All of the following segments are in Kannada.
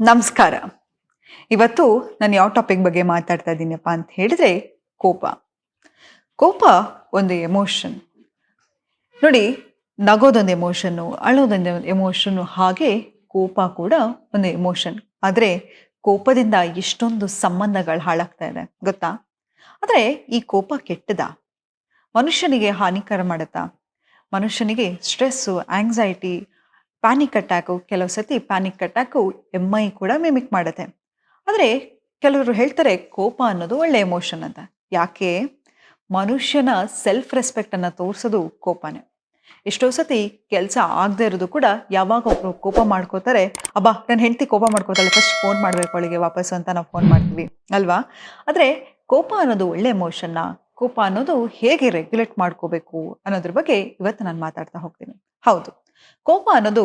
ನಮಸ್ಕಾರ. ಇವತ್ತು ನಾನು ಯಾವ ಟಾಪಿಕ್ ಬಗ್ಗೆ ಮಾತಾಡ್ತಾ ಇದ್ದೀನಪ್ಪ ಅಂತ ಹೇಳಿದ್ರೆ ಕೋಪ. ಕೋಪ ಒಂದು ಎಮೋಷನ್. ನೋಡಿ, ನಗೋದೊಂದು ಎಮೋಷನ್ನು, ಅಳೋದೊಂದು ಎಮೋಷನ್ನು, ಹಾಗೆ ಕೋಪ ಕೂಡ ಒಂದು ಎಮೋಷನ್. ಆದರೆ ಕೋಪದಿಂದ ಎಷ್ಟೊಂದು ಸಂಬಂಧಗಳು ಹಾಳಾಗ್ತಾ ಇದೆ ಗೊತ್ತಾ? ಆದರೆ ಈ ಕೋಪ ಕೆಟ್ಟದಾ? ಮನುಷ್ಯನಿಗೆ ಹಾನಿಕರ ಮಾಡುತ್ತಾ? ಮನುಷ್ಯನಿಗೆ ಸ್ಟ್ರೆಸ್ಸು, ಆಂಗ್ಸೈಟಿ, ಪ್ಯಾನಿಕ್ ಅಟ್ಯಾಕು, ಕೆಲವು ಸತಿ ಪ್ಯಾನಿಕ್ ಅಟ್ಯಾಕು ಎಂ.ಐ ಕೂಡ ಮಿಮಿಕ್ ಮಾಡುತ್ತೆ. ಆದರೆ ಕೆಲವರು ಹೇಳ್ತಾರೆ ಕೋಪ ಅನ್ನೋದು ಒಳ್ಳೆ ಎಮೋಷನ್ ಅಂತ. ಯಾಕೆ? ಮನುಷ್ಯನ ಸೆಲ್ಫ್ ರೆಸ್ಪೆಕ್ಟ್ ಅನ್ನ ತೋರಿಸೋದು ಕೋಪನೇ. ಎಷ್ಟೋ ಸತಿ ಕೆಲಸ ಆಗದೆ ಇರೋದು ಕೂಡ ಯಾವಾಗ ಒಬ್ರು ಕೋಪ ಮಾಡ್ಕೋತಾರೆ, ಅಬ್ಬಾ ನನ್ನ ಹೆಂಡತಿ ಕೋಪ ಮಾಡ್ಕೋತಾಳೆ, ಫಸ್ಟ್ ಫೋನ್ ಮಾಡ್ಬೇಕು ಅವಳಿಗೆ ವಾಪಸ್ ಅಂತ ನಾವು ಫೋನ್ ಮಾಡ್ತೀವಿ ಅಲ್ವಾ? ಆದರೆ ಕೋಪ ಅನ್ನೋದು ಒಳ್ಳೆ ಎಮೋಷನ್ನ, ಕೋಪ ಅನ್ನೋದು ಹೇಗೆ ರೆಗ್ಯುಲೇಟ್ ಮಾಡ್ಕೋಬೇಕು ಅನ್ನೋದ್ರ ಬಗ್ಗೆ ಇವತ್ತು ನಾನು ಮಾತಾಡ್ತಾ ಹೋಗ್ತೀನಿ. ಹೌದು, ಕೋಪ ಅನ್ನೋದು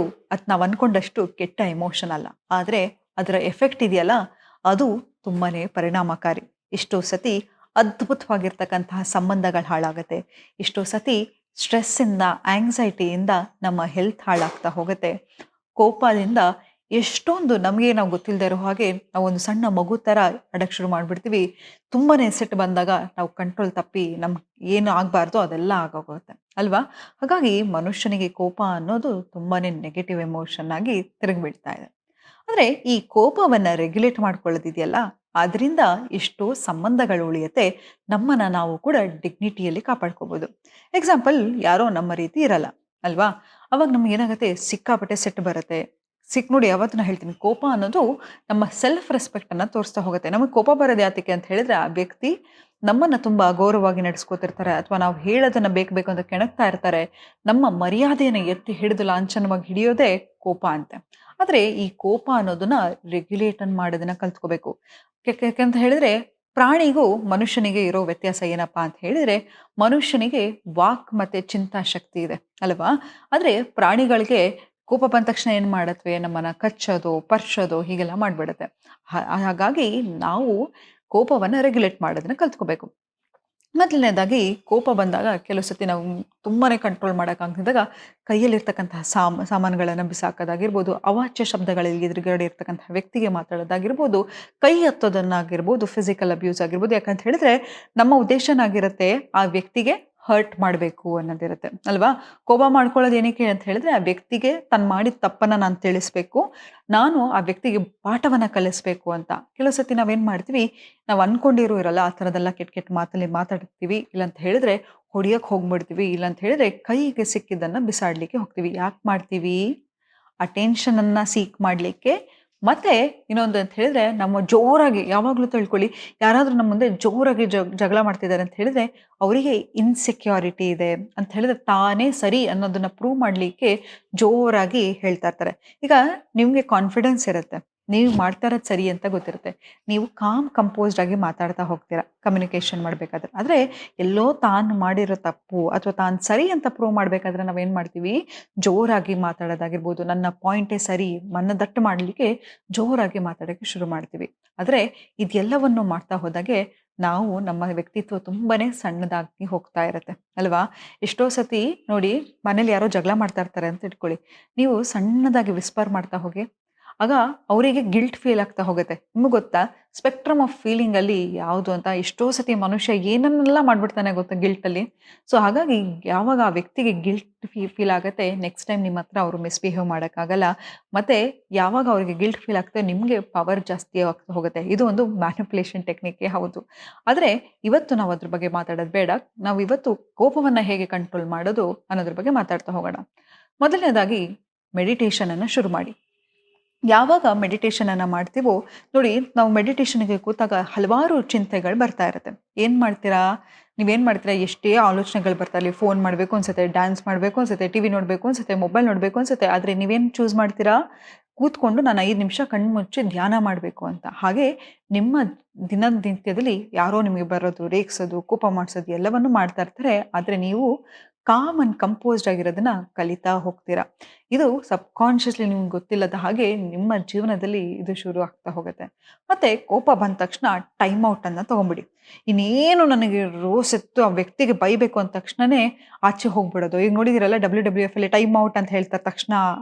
ನಾವು ಅನ್ಕೊಂಡಷ್ಟು ಕೆಟ್ಟ ಎಮೋಷನ್ ಅಲ್ಲ. ಆದರೆ ಅದರ ಎಫೆಕ್ಟ್ ಇದೆಯಲ್ಲ, ಅದು ತುಂಬಾನೇ ಪರಿಣಾಮಕಾರಿ. ಎಷ್ಟೋ ಸತಿ ಅದ್ಭುತವಾಗಿರ್ತಕ್ಕಂತಹ ಸಂಬಂಧಗಳು ಹಾಳಾಗತ್ತೆ. ಎಷ್ಟೋ ಸತಿ ಸ್ಟ್ರೆಸ್ಸಿಂದ, ಆಂಗ್ಸೈಟಿಯಿಂದ ನಮ್ಮ ಹೆಲ್ತ್ ಹಾಳಾಗ್ತಾ ಹೋಗುತ್ತೆ. ಕೋಪದಿಂದ ಎಷ್ಟೊಂದು ನಮಗೆ ನಾವು ಗೊತ್ತಿಲ್ಲದೆ ಇರೋ ಹಾಗೆ ನಾವು ಒಂದು ಸಣ್ಣ ಮಗು ಥರ ಆಡಕ್ಕೆ ಶುರು ಮಾಡಿಬಿಡ್ತೀವಿ. ತುಂಬಾನೇ ಸಿಟ್ಟು ಬಂದಾಗ ನಾವು ಕಂಟ್ರೋಲ್ ತಪ್ಪಿ ನಮ್ಗೆ ಏನು ಆಗಬಾರ್ದು ಅದೆಲ್ಲ ಆಗೋಗುತ್ತೆ ಅಲ್ವಾ? ಹಾಗಾಗಿ ಮನುಷ್ಯನಿಗೆ ಕೋಪ ಅನ್ನೋದು ತುಂಬಾನೇ ನೆಗೆಟಿವ್ ಎಮೋಷನ್ ಆಗಿ ತಿರುಗಿಬಿಡ್ತಾ ಇದೆ. ಆದರೆ ಈ ಕೋಪವನ್ನು ರೆಗ್ಯುಲೇಟ್ ಮಾಡ್ಕೊಳ್ಳೋದಿದೆಯಲ್ಲ, ಅದರಿಂದ ಎಷ್ಟೋ ಸಂಬಂಧಗಳು ಉಳಿಯುತ್ತೆ. ನಮ್ಮನ್ನ ನಾವು ಕೂಡ ಡಿಗ್ನಿಟಿಯಲ್ಲಿ ಕಾಪಾಡ್ಕೋಬಹುದು. ಎಕ್ಸಾಂಪಲ್, ಯಾರೋ ನಮ್ಮ ರೀತಿ ಇರಲ್ಲ ಅಲ್ವಾ? ಅವಾಗ ನಮ್ಗೆ ಏನಾಗುತ್ತೆ, ಸಿಕ್ಕಾಪಟ್ಟೆ ಸಿಟ್ಟು ಬರುತ್ತೆ. ನೋಡಿ, ಯಾವತ್ತು ನಾನು ಹೇಳ್ತೀನಿ, ಕೋಪ ಅನ್ನೋದು ನಮ್ಮ ಸೆಲ್ಫ್ ರೆಸ್ಪೆಕ್ಟ್ ಅನ್ನ ತೋರಿಸ್ತಾ ಹೋಗುತ್ತೆ. ನಮಗೆ ಕೋಪ ಬರೋದು ಯಾತಕ್ಕೆ ಅಂತ ಹೇಳಿದ್ರೆ, ಆ ವ್ಯಕ್ತಿ ನಮ್ಮನ್ನ ತುಂಬಾ ಅಗೌರವವಾಗಿ ನಡೆಸ್ಕೋತಿರ್ತಾರೆ, ಅಥವಾ ನಾವು ಹೇಳೋದನ್ನ ಬೇಕು ಬೇಕು ಅಂತ ಕೆಣಕ್ತಾ ಇರ್ತಾರೆ. ನಮ್ಮ ಮರ್ಯಾದೆಯನ್ನು ಎತ್ತಿ ಹಿಡಿದು ಲಾಂಛನವಾಗಿ ಹಿಡಿಯೋದೇ ಕೋಪ ಅಂತೆ. ಆದ್ರೆ ಈ ಕೋಪ ಅನ್ನೋದನ್ನ ರೆಗ್ಯುಲೇಟ್ ಮಾಡೋದನ್ನ ಕಲ್ತ್ಕೋಬೇಕು. ಯಾಕೆಂತ ಹೇಳಿದ್ರೆ, ಪ್ರಾಣಿಗೂ ಮನುಷ್ಯನಿಗೆ ಇರೋ ವ್ಯತ್ಯಾಸ ಏನಪ್ಪಾ ಅಂತ ಹೇಳಿದ್ರೆ, ಮನುಷ್ಯನಿಗೆ ವಾಕ್ ಮತ್ತೆ ಚಿಂತಾ ಶಕ್ತಿ ಇದೆ ಅಲ್ವಾ? ಆದ್ರೆ ಪ್ರಾಣಿಗಳಿಗೆ ಕೋಪ ಬಂದ ತಕ್ಷಣ ಏನ್ ಮಾಡತ್ವೆ, ನಮ್ಮನ್ನ ಕಚ್ಚೋದು, ಪರ್ಚೋದು ಹೀಗೆಲ್ಲ ಮಾಡ್ಬಿಡತ್ತೆ. ಹಾಗಾಗಿ ನಾವು ಕೋಪವನ್ನ ರೆಗ್ಯುಲೇಟ್ ಮಾಡೋದನ್ನ ಕಲ್ತ್ಕೋಬೇಕು. ಮೊದಲನೇದಾಗಿ ಕೋಪ ಬಂದಾಗ ಕೆಲವು ಸತಿ ನಾವು ತುಂಬಾನೇ ಕಂಟ್ರೋಲ್ ಮಾಡೋಕ್ಕಾಗದಿದ್ದಾಗ ಕೈಯಲ್ಲಿರ್ತಕ್ಕಂತಹ ಸಾಮಾನುಗಳನ್ನು ಬಿಸಾಕೋದಾಗಿರ್ಬೋದು, ಅವಾಚ್ಯ ಶಬ್ದಗಳಲ್ಲಿ ಎದುರುಗಡೆ ಇರ್ತಕ್ಕಂತಹ ವ್ಯಕ್ತಿಗೆ ಮಾತಾಡೋದಾಗಿರ್ಬೋದು, ಕೈ ಹತ್ತೋದನ್ನಾಗಿರ್ಬೋದು, ಫಿಸಿಕಲ್ ಅಬ್ಯೂಸ್ ಆಗಿರ್ಬೋದು. ಯಾಕಂತ ಹೇಳಿದ್ರೆ ನಮ್ಮ ಉದ್ದೇಶನಾಗಿರುತ್ತೆ ಆ ವ್ಯಕ್ತಿಗೆ ಹರ್ಟ್ ಮಾಡಬೇಕು ಅನ್ನೋದಿರುತ್ತೆ ಅಲ್ವಾ? ಕೋಪ ಮಾಡ್ಕೊಳ್ಳೋದು ಏನಕ್ಕೆ ಅಂತ ಹೇಳಿದ್ರೆ, ಆ ವ್ಯಕ್ತಿಗೆ ತಾನು ಮಾಡಿದ ತಪ್ಪನ್ನ ನಾನು ತಿಳಿಸ್ಬೇಕು, ನಾನು ಆ ವ್ಯಕ್ತಿಗೆ ಪಾಠವನ್ನ ಕಲಿಸ್ಬೇಕು ಅಂತ. ಕೆಲವು ಸತಿ ನಾವೇನ್ ಮಾಡ್ತೀವಿ, ನಾವು ಅನ್ಕೊಂಡಿರೋ ಇರಲ್ಲ, ಆ ಥರದ್ದೆಲ್ಲ ಕೆಟ್ಟ ಕೆಟ್ಟ ಮಾತಲ್ಲಿ ಮಾತಾಡ್ತೀವಿ. ಇಲ್ಲಂತ ಹೇಳಿದ್ರೆ ಹೊಡಿಯಕ್ಕೆ ಹೋಗ್ಬಿಡ್ತೀವಿ. ಇಲ್ಲಂತ ಹೇಳಿದ್ರೆ ಕೈಗೆ ಸಿಕ್ಕಿದ್ದನ್ನ ಬಿಸಾಡ್ಲಿಕ್ಕೆ ಹೋಗ್ತೀವಿ. ಯಾಕೆ ಮಾಡ್ತೀವಿ? ಆ ಟೆನ್ಷನನ್ನ ಸೀಕ್ ಮಾಡ್ಲಿಕ್ಕೆ. ಮತ್ತೆ ಇನ್ನೊಂದು ಅಂತ ಹೇಳಿದ್ರೆ, ನಮ್ಮ ಜೋರಾಗಿ ಯಾವಾಗಲೂ ತಿಳ್ಕೊಳ್ಳಿ, ಯಾರಾದ್ರೂ ನಮ್ಮ ಮುಂದೆ ಜೋರಾಗಿ ಜಗಳ ಮಾಡ್ತಿದ್ದಾರೆ ಅಂತ ಹೇಳಿದ್ರೆ, ಅವರಿಗೆ ಇನ್ಸೆಕ್ಯೂರಿಟಿ ಇದೆ ಅಂತ ಹೇಳಿದ್ರೆ ತಾನೇ ಸರಿ ಅನ್ನೋದನ್ನ ಪ್ರೂವ್ ಮಾಡ್ಲಿಕ್ಕೆ ಜೋರಾಗಿ ಹೇಳ್ತಾ ಇರ್ತಾರೆ. ಈಗ ನಿಮ್ಗೆ ಕಾನ್ಫಿಡೆನ್ಸ್ ಇರುತ್ತೆ, ನೀವು ಮಾಡ್ತಾ ಇರೋದು ಸರಿ ಅಂತ ಗೊತ್ತಿರುತ್ತೆ. ನೀವು ಕಂಪೋಸ್ಡ್ ಆಗಿ ಮಾತಾಡ್ತಾ ಹೋಗ್ತೀರಾ ಕಮ್ಯುನಿಕೇಶನ್ ಮಾಡ್ಬೇಕಾದ್ರೆ. ಆದ್ರೆ ಎಲ್ಲೋ ತಾನು ಮಾಡಿರೋ ತಪ್ಪು ಅಥವಾ ತಾನು ಸರಿ ಅಂತ ಪ್ರೂವ್ ಮಾಡ್ಬೇಕಾದ್ರೆ ನಾವೇನ್ ಮಾಡ್ತೀವಿ, ಜೋರಾಗಿ ಮಾತಾಡೋದಾಗಿರ್ಬೋದು, ನನ್ನ ಪಾಯಿಂಟೇ ಸರಿ, ಮನದಟ್ಟು ಮಾಡಲಿಕ್ಕೆ ಜೋರಾಗಿ ಮಾತಾಡೋಕ್ಕೆ ಶುರು ಮಾಡ್ತೀವಿ. ಆದರೆ ಇದೆಲ್ಲವನ್ನು ಮಾಡ್ತಾ ಹೋದಾಗೆ ನಾವು ನಮ್ಮ ವ್ಯಕ್ತಿತ್ವ ತುಂಬಾನೇ ಸಣ್ಣದಾಗಿ ಹೋಗ್ತಾ ಇರತ್ತೆ ಅಲ್ವಾ? ಎಷ್ಟೋ ಸತಿ ನೋಡಿ, ಮನೇಲಿ ಯಾರೋ ಜಗಳ ಮಾಡ್ತಾ ಇರ್ತಾರೆ ಅಂತ ಇಟ್ಕೊಳ್ಳಿ, ನೀವು ಸಣ್ಣದಾಗಿ ವಿಸ್ಪರ್ ಮಾಡ್ತಾ ಹೋಗಿ, ಆಗ ಅವರಿಗೆ ಗಿಲ್ಟ್ ಫೀಲ್ ಆಗ್ತಾ ಹೋಗುತ್ತೆ. ನಿಮಗೆ ಗೊತ್ತಾ, ಸ್ಪೆಕ್ಟ್ರಮ್ ಆಫ್ ಫೀಲಿಂಗ್ ಅಲ್ಲಿ ಯಾವುದು ಅಂತ ಎಷ್ಟೋ ಸತಿ ಮನುಷ್ಯ ಏನನ್ನೆಲ್ಲ ಮಾಡ್ಬಿಡ್ತಾನೆ ಗೊತ್ತಾ ಗಿಲ್ಟ್ ಅಲ್ಲಿ. ಸೊ ಹಾಗಾಗಿ ಯಾವಾಗ ಆ ವ್ಯಕ್ತಿಗೆ ಗಿಲ್ಟ್ ಫೀಲ್ ಆಗುತ್ತೆ, ನೆಕ್ಸ್ಟ್ ಟೈಮ್ ನಿಮ್ಮ ಹತ್ರ ಅವರು ಮಿಸ್ಬಿಹೇವ್ ಮಾಡೋಕ್ಕಾಗಲ್ಲ. ಮತ್ತೆ ಯಾವಾಗ ಅವರಿಗೆ ಗಿಲ್ಟ್ ಫೀಲ್ ಆಗ್ತದೆ, ನಿಮಗೆ ಪವರ್ ಜಾಸ್ತಿ ಆಗ್ತಾ ಹೋಗುತ್ತೆ. ಇದು ಒಂದು ಮ್ಯಾನಿಪುಲೇಷನ್ ಟೆಕ್ನಿಕ್ ಹೌದು. ಆದರೆ ಇವತ್ತು ನಾವು ಅದ್ರ ಬಗ್ಗೆ ಮಾತಾಡೋದು ಬೇಡ. ನಾವು ಇವತ್ತು ಕೋಪವನ್ನ ಹೇಗೆ ಕಂಟ್ರೋಲ್ ಮಾಡೋದು ಅನ್ನೋದ್ರ ಬಗ್ಗೆ ಮಾತಾಡ್ತಾ ಹೋಗೋಣ. ಮೊದಲನೇದಾಗಿ ಮೆಡಿಟೇಷನ್ ಅನ್ನ ಶುರು ಮಾಡಿ. ಯಾವಾಗ ಮೆಡಿಟೇಷನ್ ಅನ್ನ ಮಾಡ್ತೀವೋ ನೋಡಿ, ನಾವು ಮೆಡಿಟೇಷನ್ಗೆ ಕೂತಾಗ ಹಲವಾರು ಚಿಂತೆಗಳು ಬರ್ತಾ ಇರುತ್ತೆ. ಏನ್ ಮಾಡ್ತೀರಾ? ನೀವೇನ್ ಮಾಡ್ತೀರಾ? ಎಷ್ಟೇ ಆಲೋಚನೆಗಳು ಬರ್ತಾ ಇರಲಿ, ಫೋನ್ ಮಾಡಬೇಕು ಅನ್ಸುತ್ತೆ, ಡ್ಯಾನ್ಸ್ ಮಾಡಬೇಕು ಅನ್ಸುತ್ತೆ, ಟಿವಿ ನೋಡಬೇಕು ಅನ್ಸುತ್ತೆ, ಮೊಬೈಲ್ ನೋಡಬೇಕು ಅನ್ಸುತ್ತೆ. ಆದರೆ ನೀವೇನು ಚೂಸ್ ಮಾಡ್ತೀರಾ? ಕೂತ್ಕೊಂಡು ನಾನು 5 ನಿಮಿಷ ಕಣ್ಣು ಮುಚ್ಚಿ ಧ್ಯಾನ ಮಾಡಬೇಕು ಅಂತ. ಹಾಗೆ ನಿಮ್ಮ ದಿನನಿತ್ಯದಲ್ಲಿ ಯಾರೋ ನಿಮಗೆ ಬರೋದು, ರೇಗಿಸೋದು, ಕೋಪ ಮಾಡಿಸೋದು ಎಲ್ಲವನ್ನೂ ಮಾಡ್ತಾ ಇರ್ತಾರೆ. ಆದರೆ ನೀವು ಕಾಮ್ ಅಂಡ್ ಕಂಪೋಸ್ಡ್ ಆಗಿರೋದನ್ನ ಕಲಿತಾ ಹೋಗ್ತೀರಾ. ಇದು ಸಬ್ಕಾನ್ಷಿಯಸ್ಲಿ ನಿಮ್ಗೆ ಗೊತ್ತಿಲ್ಲದ ಹಾಗೆ ನಿಮ್ಮ ಜೀವನದಲ್ಲಿ ಇದು ಶುರು ಆಗ್ತಾ ಹೋಗುತ್ತೆ. ಮತ್ತೆ ಕೋಪ ಬಂದ ತಕ್ಷಣ ಟೈಮ್ ಔಟ್ ಅನ್ನ ತಗೊಂಬಿಡಿ. ಇನ್ನೇನು ನನಗೆ ರೋಸ್ ಎತ್ತು ಆ ವ್ಯಕ್ತಿಗೆ ಬೈಬೇಕು ಅಂದ ತಕ್ಷಣನೇ ಆಚೆ ಹೋಗ್ಬಿಡೋದು. ಈಗ ನೋಡಿದಿರಲ್ಲ WWF ಅಲ್ಲಿ ಟೈಮ್ ಔಟ್ ಅಂತ ಹೇಳ್ತಾರೆ ತಕ್ಷಣ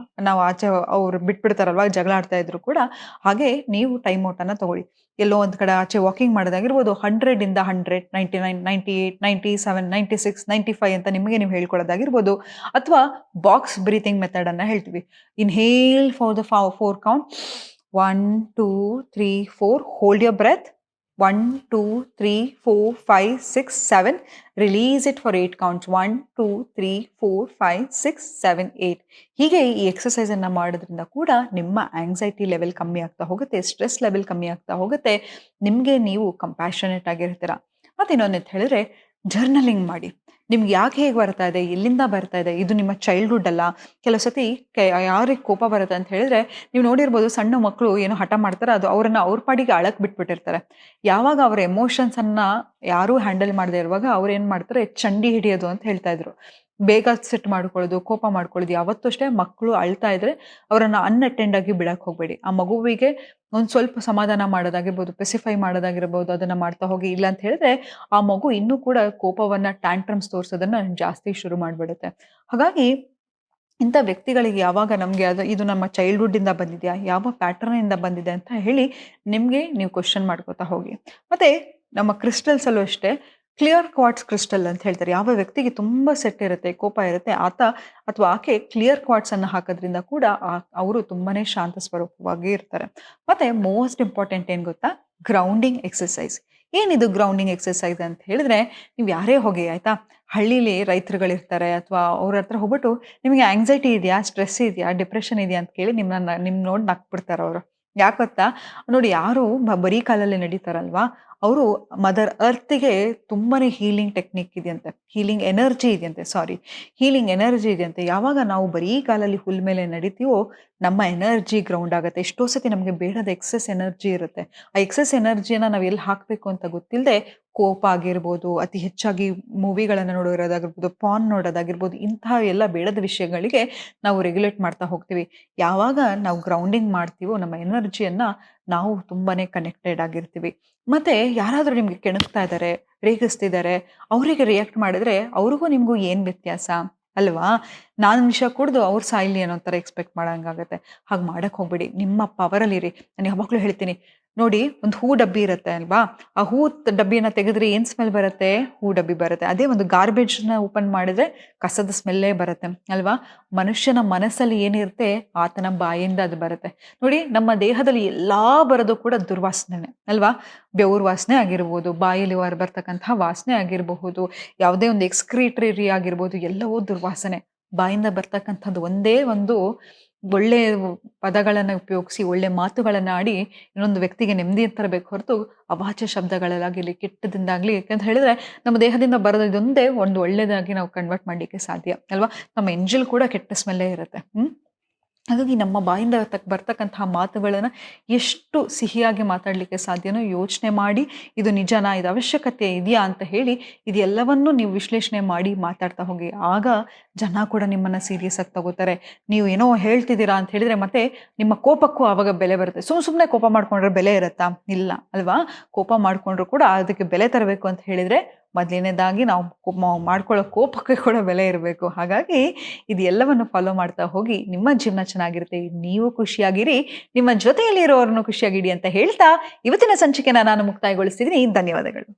ನಾವು ಆಚೆ ಅವ್ರು ಬಿಟ್ಬಿಡ್ತಾರಲ್ವಾ ಜಗಳ ಆಡ್ತಾ ಇದ್ರು ಕೂಡ. ಹಾಗೆ ನೀವು ಟೈಮ್ ಔಟ್ ಅನ್ನ ತಗೊಳ್ಳಿ. ಎಲ್ಲೋ ಒಂದ್ ಕಡೆ ಆಚೆ ವಾಕಿಂಗ್ ಮಾಡೋದಾಗಿರ್ಬೋದು, 100 ಇಂದ 100, 99, 98, 97, 96, 95 ಅಂತ ನಿಮಗೆ ನೀವು ಹೇಳ್ಕೊಳ್ಳೋದಾಗಿರ್ಬೋದು. ಅಥವಾ ಬಾಕ್ಸ್ ಬ್ರೀತಿಂಗ್ ಮೆಥಡ್ ಅನ್ನ ಹೇಳ್ತೀವಿ. Inhale for the 4 count. 1, 2, 3, 4. Hold your breath. 1, 2, 3, 4, 5, 6, 7. Release it for 8 counts. 1, 2, 3, 4, 5, 6, 7, 8. ಹೀಗೆ ಈ ಎಕ್ಸರ್ಸೈಸ್ ಅನ್ನ ಮಾಡೋದ್ರಿಂದ ಕೂಡ ನಿಮ್ಮ ಆಂಗ್ಸೈಟಿ ಲೆವೆಲ್ ಕಮ್ಮಿ ಆಗ್ತಾ ಹೋಗುತ್ತೆ, ಸ್ಟ್ರೆಸ್ ಲೆವೆಲ್ ಕಮ್ಮಿ ಆಗ್ತಾ ಹೋಗುತ್ತೆ, ನಿಮಗೆ ನೀವು ಕಂಪ್ಯಾಷನೇಟ್ ಆಗಿರ್ತೀರ. ಮತ್ತೆ ಇನ್ನೊಂದು ಹೇಳಿದ್ರೆ ಜರ್ನಲಿಂಗ್ ಮಾಡಿ. ನಿಮ್ಗೆ ಯಾಕೆ ಹೇಗೆ ಬರ್ತಾ ಇದೆ, ಎಲ್ಲಿಂದ ಬರ್ತಾ ಇದೆ, ಇದು ನಿಮ್ಮ ಚೈಲ್ಡ್ಹುಡ್ ಅಲ್ಲ. ಕೆಲವು ಸತಿ ಯಾರಿಗೆ ಕೋಪ ಬರುತ್ತೆ ಅಂತ ಹೇಳಿದ್ರೆ, ನೀವು ನೋಡಿರ್ಬೋದು ಸಣ್ಣ ಮಕ್ಕಳು ಏನೋ ಹಠ ಮಾಡ್ತಾರೆ, ಅದು ಅವ್ರನ್ನ ಅವ್ರ ಪಾಡಿಗೆ ಅಳಕ್ ಬಿಟ್ಬಿಟ್ಟಿರ್ತಾರೆ. ಯಾವಾಗ ಅವ್ರ ಎಮೋಷನ್ಸ್ ಅನ್ನ ಯಾರೂ ಹ್ಯಾಂಡಲ್ ಮಾಡದೇ ಇರುವಾಗ ಅವ್ರು ಏನ್ ಮಾಡ್ತಾರೆ, ಚಂಡಿ ಹಿಡಿಯೋದು ಅಂತ ಹೇಳ್ತಾ ಇದ್ರು. ಬೇಗ ಸೆಟ್ ಮಾಡ್ಕೊಳ್ಳೋದು, ಕೋಪ ಮಾಡ್ಕೊಳ್ಳೋದು. ಯಾವತ್ತೂ ಅಷ್ಟೇ ಮಕ್ಕಳು ಅಳ್ತಾ ಇದ್ರೆ ಅವರನ್ನ ಅನ್ಅಟೆಂಡ್ ಆಗಿ ಬಿಡಕ್ ಹೋಗ್ಬೇಡಿ. ಆ ಮಗುವಿಗೆ ಒಂದ್ ಸ್ವಲ್ಪ ಸಮಾಧಾನ ಮಾಡೋದಾಗಿರ್ಬೋದು, ಪೆಸಿಫೈ ಮಾಡೋದಾಗಿರ್ಬೋದು, ಅದನ್ನ ಮಾಡ್ತಾ ಹೋಗಿ. ಇಲ್ಲ ಅಂತ ಹೇಳಿದ್ರೆ ಆ ಮಗು ಇನ್ನೂ ಕೂಡ ಕೋಪವನ್ನ ಟ್ಯಾಂಟ್ರಮ್ಸ್ ತೋರ್ಸೋದನ್ನ ಜಾಸ್ತಿ ಶುರು ಮಾಡ್ಬಿಡುತ್ತೆ. ಹಾಗಾಗಿ ಇಂಥ ವ್ಯಕ್ತಿಗಳಿಗೆ ಯಾವಾಗ ನಮಗೆ ಇದು ನಮ್ಮ ಚೈಲ್ಡ್ಹುಡ್ ಇಂದ ಬಂದಿದೆಯಾ, ಯಾವ ಪ್ಯಾಟರ್ನ್ ಇಂದ ಬಂದಿದೆ ಅಂತ ಹೇಳಿ ನಿಮ್ಗೆ ನೀವು ಕ್ವಶನ್ ಮಾಡ್ಕೋತಾ ಹೋಗಿ. ಮತ್ತೆ ನಮ್ಮ ಕ್ರಿಸ್ಟಲ್ಸ್ ಅಲ್ಲೂ ಅಷ್ಟೇ ಕ್ಲಿಯರ್ ಕ್ವಾರ್ಟ್ಸ್ ಕ್ರಿಸ್ಟಲ್ ಅಂತ ಹೇಳ್ತಾರೆ. ಯಾವ ವ್ಯಕ್ತಿಗೆ ತುಂಬಾ ಸೆಟ್ ಇರುತ್ತೆ, ಕೋಪ ಇರುತ್ತೆ, ಆತ ಅಥವಾ ಆಕೆ ಕ್ಲಿಯರ್ ಕ್ವಾರ್ಟ್ಸ್ ಅನ್ನು ಹಾಕೋದ್ರಿಂದ ಕೂಡ ಅವರು ತುಂಬಾನೇ ಶಾಂತ ಸ್ವರೂಪವಾಗಿ ಇರ್ತಾರೆ. ಮತ್ತೆ ಮೋಸ್ಟ್ ಇಂಪಾರ್ಟೆಂಟ್ ಏನ್ ಗೊತ್ತಾ, ಗ್ರೌಂಡಿಂಗ್ ಎಕ್ಸರ್ಸೈಸ್. ಏನಿದು ಗ್ರೌಂಡಿಂಗ್ ಎಕ್ಸರ್ಸೈಸ್ ಅಂತ ಹೇಳಿದ್ರೆ, ನೀವು ಯಾರೇ ಹೋಗಿ ಆಯ್ತಾ, ಹಳ್ಳಿಲಿ ರೈತರುಗಳಿರ್ತಾರೆ ಅಥವಾ ಅವ್ರ ಹತ್ರ ಹೋಗ್ಬಿಟ್ಟು ನಿಮಗೆ ಆಂಗ್ಸೈಟಿ ಇದೆಯಾ, ಸ್ಟ್ರೆಸ್ ಇದೆಯಾ, ಡಿಪ್ರೆಷನ್ ಇದೆಯಾ ಅಂತ ಕೇಳಿ ನಿಮ್ ನೋಡಿ ನಕ್ಬಿಡ್ತಾರೆ ಅವರು. ಯಾಕೆ ಗೊತ್ತಾ, ನೋಡಿ ಯಾರು ಬರೀ ಕಾಲಲ್ಲಿ ನಡೀತಾರಲ್ವಾ, ಅವರು ಮದರ್ ಅರ್ತ್ಗೆ ತುಂಬಾನೇ ಹೀಲಿಂಗ್ ಟೆಕ್ನಿಕ್ ಇದೆಯಂತೆ, ಹೀಲಿಂಗ್ ಎನರ್ಜಿ ಇದೆಯಂತೆ, ಹೀಲಿಂಗ್ ಎನರ್ಜಿ ಇದೆಯಂತೆ. ಯಾವಾಗ ನಾವು ಬರೀ ಕಾಲಲ್ಲಿ ಹುಲ್ ಮೇಲೆ ನಡೀತೀವೋ ನಮ್ಮ ಎನರ್ಜಿ ಗ್ರೌಂಡ್ ಆಗುತ್ತೆ. ಎಷ್ಟೋ ಸತಿ ನಮಗೆ ಬೇಡದ ಎಕ್ಸೆಸ್ ಎನರ್ಜಿ ಇರುತ್ತೆ. ಆ ಎಕ್ಸೆಸ್ ಎನರ್ಜಿನ ನಾವು ಎಲ್ಲಿ ಹಾಕಬೇಕು ಅಂತ ಗೊತ್ತಿಲ್ಲದೆ ಕೋಪ ಆಗಿರ್ಬೋದು, ಅತಿ ಹೆಚ್ಚಾಗಿ ಮೂವಿಗಳನ್ನು ನೋಡೋದಾಗಿರ್ಬೋದು, ಪಾನ್ ನೋಡೋದಾಗಿರ್ಬೋದು, ಇಂತಹ ಎಲ್ಲ ಬೇಡದ ವಿಷಯಗಳಿಗೆ ನಾವು ರೆಗ್ಯುಲೇಟ್ ಮಾಡ್ತಾ ಹೋಗ್ತೀವಿ. ಯಾವಾಗ ನಾವು ಗ್ರೌಂಡಿಂಗ್ ಮಾಡ್ತೀವೋ ನಮ್ಮ ಎನರ್ಜಿಯನ್ನ ನಾವು ತುಂಬಾನೇ ಕನೆಕ್ಟೆಡ್ ಆಗಿರ್ತೀವಿ. ಮತ್ತೆ ಯಾರಾದರೂ ನಿಮ್ಗೆ ಕೆಣಕ್ತಾ ಇದ್ದಾರೆ, ರೇಗಿಸ್ತಿದ್ದಾರೆ, ಅವರಿಗೆ ರಿಯಾಕ್ಟ್ ಮಾಡಿದ್ರೆ ಅವ್ರಿಗೂ ನಿಮ್ಗೂ ಏನ್ ವ್ಯತ್ಯಾಸ ಅಲ್ವಾ? ನಾನು ವಿಷ ಕುಡ್ದು ಅವ್ರು ಸಾಯ್ಲಿ ಅನ್ನೋ ಥರ ಎಕ್ಸ್ಪೆಕ್ಟ್ ಮಾಡೋಂಗಾಗತ್ತೆ. ಹಾಗೆ ಮಾಡಕ್ ಹೋಗ್ಬೇಡಿ, ನಿಮ್ಮ ಪವರಲ್ಲಿರಿ. ನಾನು ಯಾವಾಗಲೂ ಹೇಳ್ತೀನಿ ನೋಡಿ, ಒಂದು ಹೂ ಡಬ್ಬಿ ಇರುತ್ತೆ ಅಲ್ವಾ, ಆ ಹೂ ಡಬ್ಬಿನ ತೆಗೆದ್ರೆ ಏನ್ ಸ್ಮೆಲ್ ಬರುತ್ತೆ, ಹೂ ಡಬ್ಬಿ ಬರುತ್ತೆ. ಅದೇ ಒಂದು ಗಾರ್ಬೇಜ್ನ ಓಪನ್ ಮಾಡಿದ್ರೆ ಕಸದ ಸ್ಮೆಲ್ಲೇ ಬರುತ್ತೆ ಅಲ್ವಾ? ಮನುಷ್ಯನ ಮನಸ್ಸಲ್ಲಿ ಏನಿರುತ್ತೆ ಆತನ ಬಾಯಿಂದ ಅದು ಬರುತ್ತೆ. ನೋಡಿ, ನಮ್ಮ ದೇಹದಲ್ಲಿ ಎಲ್ಲಾ ಬರೋದು ಕೂಡ ದುರ್ವಾಸನೆ ಅಲ್ವಾ? ಬೆವರು ವಾಸನೆ ಆಗಿರ್ಬೋದು, ಬಾಯಲ್ಲಿ ಬರ್ತಕ್ಕಂತಹ ವಾಸನೆ ಆಗಿರಬಹುದು, ಯಾವುದೇ ಒಂದು ಎಕ್ಸ್ಕ್ರೀಟರಿ ಆಗಿರ್ಬೋದು, ಎಲ್ಲವೂ ದುರ್ವಾಸನೆ. ಬಾಯಿಂದ ಬರ್ತಕ್ಕಂಥದ್ದು ಒಂದೇ ಒಂದು ಒಳ್ಳೆ ಪದಗಳನ್ನ ಉಪಯೋಗಿಸಿ, ಒಳ್ಳೆ ಮಾತುಗಳನ್ನ ಆಡಿ ಇನ್ನೊಂದು ವ್ಯಕ್ತಿಗೆ ನೆಮ್ಮದಿ ತರಬೇಕು ಹೊರತು ಅವಾಚ್ಯ ಶಬ್ದಗಳಲ್ಲಾಗಿರ್ಲಿ, ಕೆಟ್ಟದಿಂದಾಗ್ಲಿ. ಯಾಕಂತ ಹೇಳಿದ್ರೆ ನಮ್ಮ ದೇಹದಿಂದ ಬರೋದು ಇದೊಂದೇ ಒಂದು ಒಳ್ಳೇದಾಗಿ ನಾವು ಕನ್ವರ್ಟ್ ಮಾಡ್ಲಿಕ್ಕೆ ಸಾಧ್ಯ ಅಲ್ವಾ? ನಮ್ಮ ಎಂಜಿಲ್ ಕೂಡ ಕೆಟ್ಟ ಸ್ಮೆಲ್ಲೇ ಇರುತ್ತೆ. ಹಾಗಾಗಿ ನಮ್ಮ ಬಾಯಿಂದ ಬರ್ತಕ್ಕಂತಹ ಮಾತುಗಳನ್ನ ಎಷ್ಟು ಸಿಹಿಯಾಗಿ ಮಾತಾಡ್ಲಿಕ್ಕೆ ಸಾಧ್ಯನೋ ಯೋಚನೆ ಮಾಡಿ, ಇದು ನಿಜನಾ, ಇದು ಅವಶ್ಯಕತೆ ಇದೆಯಾ ಅಂತ ಹೇಳಿ ಇದೆಲ್ಲವನ್ನೂ ನೀವು ವಿಶ್ಲೇಷಣೆ ಮಾಡಿ ಮಾತಾಡ್ತಾ ಹೋಗಿ. ಆಗ ಜನ ಕೂಡ ನಿಮ್ಮನ್ನ ಸೀರಿಯಸ್ ಆಗಿ ತಗೋತಾರೆ. ನೀವು ಏನೋ ಹೇಳ್ತಿದ್ದೀರಾ ಅಂತ ಹೇಳಿದ್ರೆ ಮತ್ತೆ ನಿಮ್ಮ ಕೋಪಕ್ಕೂ ಆವಾಗ ಬೆಲೆ ಬರುತ್ತೆ. ಸುಮ್ಮನೆ ಕೋಪ ಮಾಡ್ಕೊಂಡ್ರೆ ಬೆಲೆ ಇರುತ್ತಾ? ಇಲ್ಲ ಅಲ್ವಾ? ಕೋಪ ಮಾಡ್ಕೊಂಡ್ರು ಕೂಡ ಅದಕ್ಕೆ ಬೆಲೆ ತರಬೇಕು ಅಂತ ಹೇಳಿದ್ರೆ ಮೊದಲನೇದಾಗಿ ನಾವು ಮಾಡ್ಕೊಳ್ಳೋ ಕೋಪಕ್ಕೆ ಕೂಡ ಬೆಲೆ ಇರಬೇಕು. ಹಾಗಾಗಿ ಇದು ಎಲ್ಲವನ್ನು ಫಾಲೋ ಮಾಡ್ತಾ ಹೋಗಿ ನಿಮ್ಮ ಜೀವನ ಚೆನ್ನಾಗಿರುತ್ತೆ, ನೀವು ಖುಷಿಯಾಗಿರಿ, ನಿಮ್ಮ ಜೊತೆಯಲ್ಲಿ ಇರೋರನ್ನು ಖುಷಿಯಾಗಿಡಿ ಅಂತ ಹೇಳ್ತಾ ಇವತ್ತಿನ ಸಂಚಿಕೆನ ನಾನು ಮುಕ್ತಾಯಗೊಳಿಸ್ತಿದ್ದೀನಿ. ಧನ್ಯವಾದಗಳು.